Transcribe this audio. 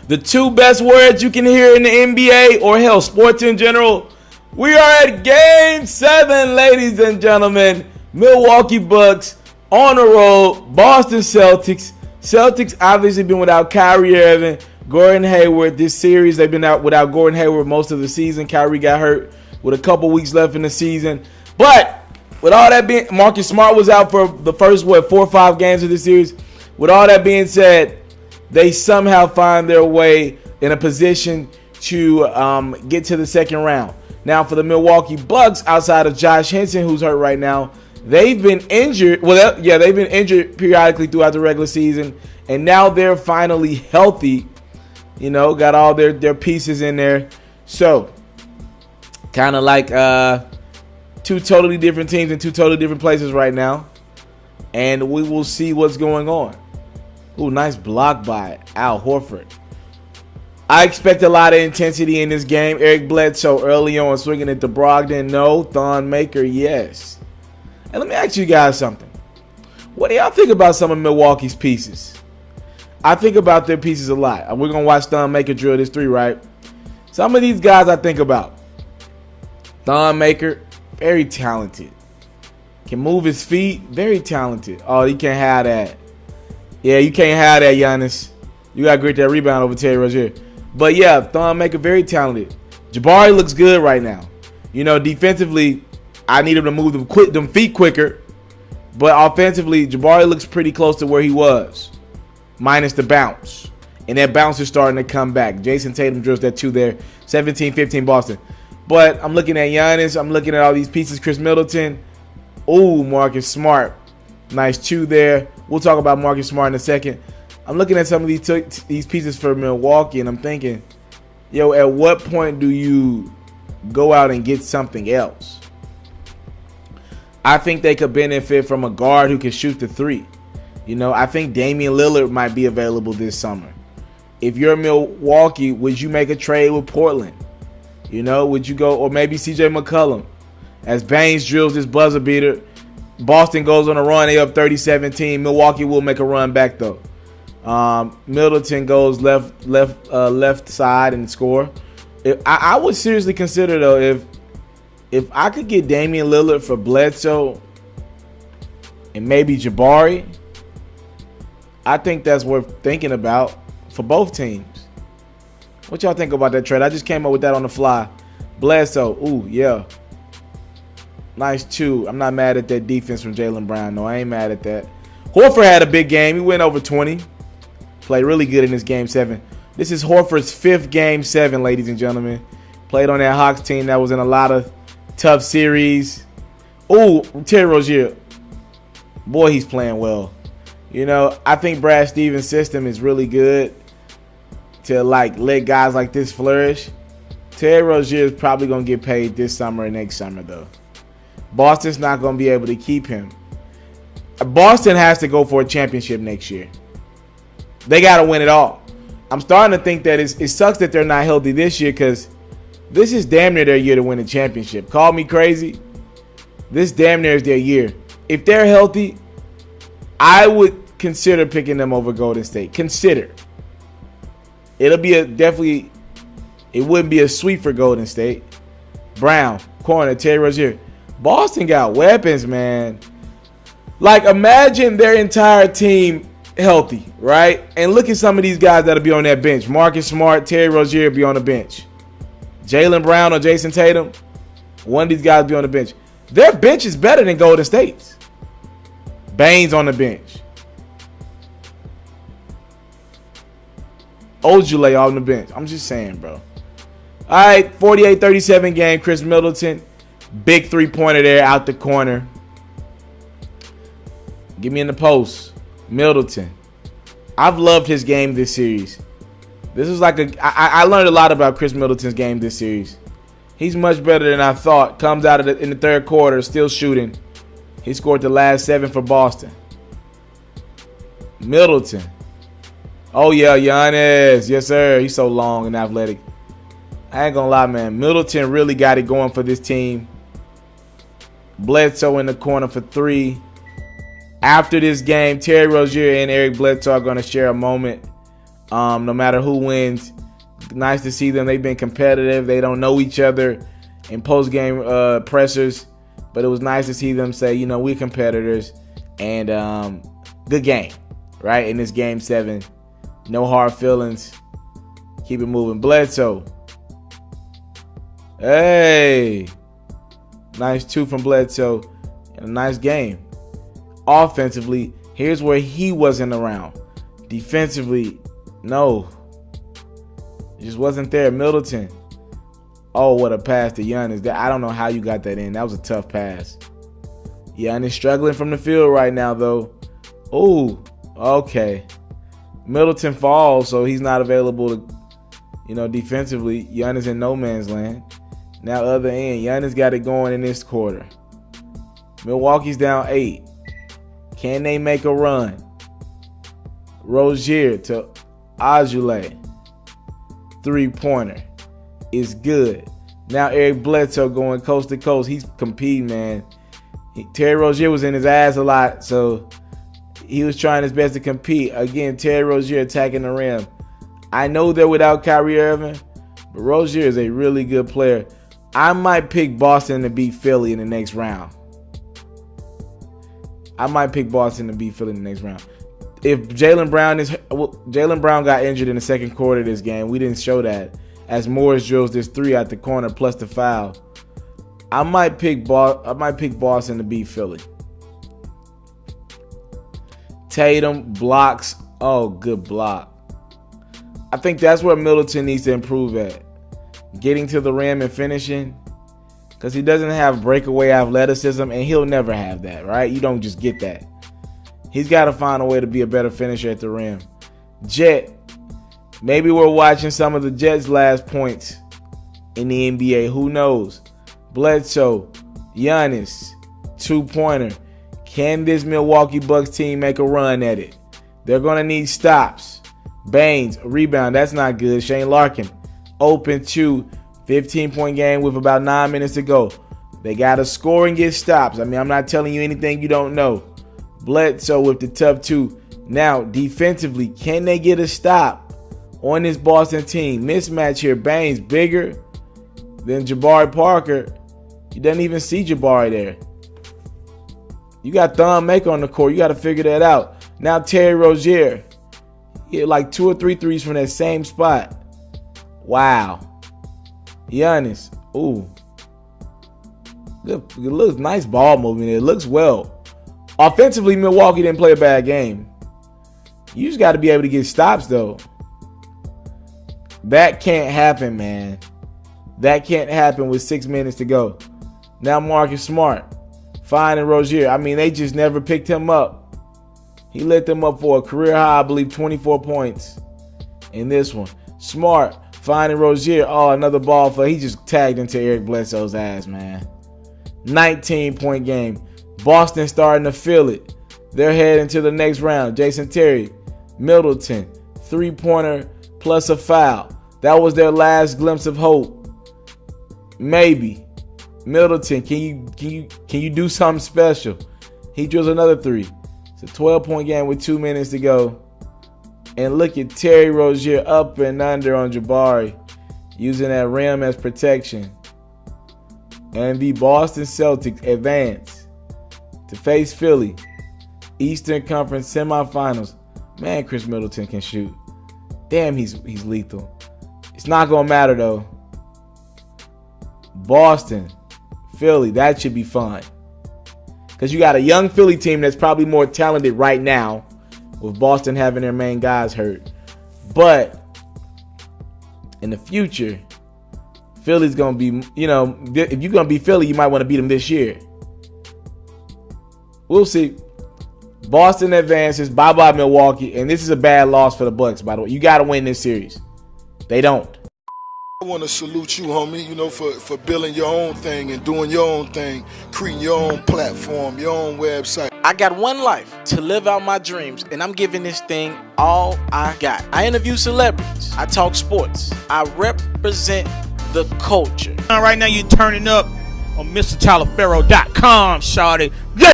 The two best words you can hear in the NBA, or hell, sports in general. We are at Game 7, ladies and gentlemen. Milwaukee Bucks on the road. Boston Celtics. Celtics obviously been without Kyrie Irving, Gordon Hayward. This series, they've been out without Gordon Hayward most of the season. Kyrie got hurt with a couple weeks left in the season. But with all that being, Marcus Smart was out for the first, 4 or 5 games of the series. With all that being said, they somehow find their way in a position to get to the second round. Now, for the Milwaukee Bucks, outside of Josh Henson, who's hurt right now, they've been injured. Well, they've been injured periodically throughout the regular season, and now they're finally healthy. You know, got all their pieces in there. So, kind of like two totally different teams in two totally different places right now, and we will see what's going on. Ooh, nice block by Al Horford. I expect a lot of intensity in this game. Eric Bledsoe early on swinging at the Brogdon. No. Thon Maker, yes. And let me ask you guys something. What do y'all think about some of Milwaukee's pieces? I think about their pieces a lot. We're going to watch Thon Maker drill this 3, right? Some of these guys I think about. Thon Maker, very talented. Can move his feet, very talented. Oh, you can't have that. Yeah, you can't have that, Giannis. You got to get that rebound over Terry Rozier. But yeah, Thon Maker, very talented. Jabari looks good right now. You know, defensively, I need him to move them feet quicker. But offensively, Jabari looks pretty close to where he was, minus the bounce. And that bounce is starting to come back. Jason Tatum drills that 2 there. 17-15 Boston. But I'm looking at Giannis. I'm looking at all these pieces. Chris Middleton. Ooh, Marcus Smart. Nice 2 there. We'll talk about Marcus Smart in a second. I'm looking at some of these pieces for Milwaukee, and I'm thinking, yo, at what point do you go out and get something else? I think they could benefit from a guard who can shoot the 3. You know, I think Damian Lillard might be available this summer. If you're Milwaukee, would you make a trade with Portland? You know, would you go, or maybe CJ McCollum? As Baines drills this buzzer beater, Boston goes on a run. They up 30-17. Milwaukee will make a run back though. Middleton goes left side and score. I would seriously consider though, if I could get Damian Lillard for Bledsoe and maybe Jabari, I think that's worth thinking about for both teams. What y'all think about that trade? I just came up with that on the fly. Bledsoe, ooh, yeah. Nice 2. I'm not mad at that defense from Jaylen Brown. No, I ain't mad at that. Horford had a big game. He went over 20. Played really good in this Game 7. This is Horford's 5th Game 7, ladies and gentlemen. Played on that Hawks team that was in a lot of tough series. Ooh, Terry Rozier. Boy, he's playing well. You know, I think Brad Stevens' system is really good to let guys like this flourish. Terry Rozier is probably going to get paid this summer and next summer, though. Boston's not going to be able to keep him. Boston has to go for a championship next year. They got to win it all. I'm starting to think that it sucks that they're not healthy this year, because this is damn near their year to win a championship. Call me crazy. This damn near is their year. If they're healthy, I would consider picking them over Golden State. Consider. It'll be it wouldn't be a sweep for Golden State. Brown, corner, Terry Rozier. Boston got weapons, man. Like, imagine their entire team healthy, right? And look at some of these guys that'll be on that bench. Marcus Smart, Terry Rozier be on the bench. Jaylen Brown or Jason Tatum, one of these guys be on the bench. Their bench is better than Golden State's. Baines on the bench. Ojale on the bench. I'm just saying, bro. All right, 48-37 game. Chris Middleton. Big 3-pointer there out the corner. Give me in the post. Middleton. I've loved his game this series. This is like I learned a lot about Chris Middleton's game this series. He's much better than I thought. Comes out of in the third quarter, still shooting. He scored the last 7 for Boston. Middleton. Oh, yeah, Giannis. Yes, sir. He's so long and athletic. I ain't gonna lie, man. Middleton really got it going for this team. Bledsoe in the corner for 3. After this game, Terry Rozier and Eric Bledsoe are going to share a moment. No matter who wins, nice to see them. They've been competitive. They don't know each other in post-game pressers, but it was nice to see them say, you know, we're competitors, and good game, right? In this game 7, no hard feelings. Keep it moving. Bledsoe. Hey, nice 2 from Bledsoe. A nice game. Offensively, here's where he wasn't around. Defensively, no. It just wasn't there. Middleton. Oh, what a pass to Giannis. I don't know how you got that in. That was a tough pass. Giannis struggling from the field right now, though. Ooh, okay. Middleton falls, so he's not available to, you know, defensively. Giannis in no man's land. Now, other end, Giannis got it going in this quarter. Milwaukee's down 8. Can they make a run? Rozier to Azule. 3-pointer is good. Now Eric Bledsoe going coast to coast. He's competing, man. Terry Rozier was in his ass a lot, so he was trying his best to compete. Again, Terry Rozier attacking the rim. I know they're without Kyrie Irving, but Rozier is a really good player. I might pick Boston to beat Philly in the next round. If Jaylen Brown got injured in the second quarter of this game, we didn't show that, as Morris drills this 3 out the corner plus the foul. I might pick Boston to beat Philly. Tatum blocks. Oh, good block. I think that's where Middleton needs to improve at. Getting to the rim and finishing. Because he doesn't have breakaway athleticism, and he'll never have that, right? You don't just get that. He's got to find a way to be a better finisher at the rim. Jet. Maybe we're watching some of the Jets' last points in the NBA. Who knows? Bledsoe. Giannis. 2-pointer. Can this Milwaukee Bucks team make a run at it? They're going to need stops. Baines. Rebound. That's not good. Shane Larkin. Open 2. 15-point game with about 9 minutes to go. They got to score and get stops. I mean, I'm not telling you anything you don't know. Bledsoe with the tough 2. Now, defensively, can they get a stop on this Boston team? Mismatch here. Baines bigger than Jabari Parker. You doesn't even see Jabari there. You got Thon Maker on the court. You got to figure that out. Now, Terry Rozier. He hit like 2 or 3 threes from that same spot. Wow. Giannis. Ooh. Good. It looks nice ball movement. It looks well. Offensively, Milwaukee didn't play a bad game. You just got to be able to get stops, though. That can't happen, man. That can't happen with 6 minutes to go. Now Marcus Smart. Fine and Rozier. I mean, they just never picked him up. He lit them up for a career high, I believe, 24 points in this one. Smart. Fine and Rozier. Oh, another ball for. He just tagged into Eric Bledsoe's ass, man. 19-point game. Boston starting to feel it. They're heading to the next round. Jason Terry, Middleton, 3-pointer plus a foul. That was their last glimpse of hope. Maybe. Middleton, can you do something special? He drills another 3. It's a 12-point game with 2 minutes to go. And look at Terry Rozier up and under on Jabari, using that rim as protection. And the Boston Celtics advance to face Philly. Eastern Conference semifinals. Man, Chris Middleton can shoot. Damn, he's lethal. It's not going to matter, though. Boston, Philly, that should be fun. Because you got a young Philly team that's probably more talented right now, with Boston having their main guys hurt. But in the future, Philly's going to be, you know, if you're going to be Philly, you might want to beat them this year. We'll see. Boston advances. Bye-bye, Milwaukee. And this is a bad loss for the Bucks, by the way. You got to win this series. They don't. I want to salute you, homie, you know, for building your own thing and doing your own thing, creating your own platform, your own website. I got one life to live out my dreams, and I'm giving this thing all I got. I interview celebrities. I talk sports. I represent the culture. Right now, you're turning up on MrTaliaferro.com, shawty.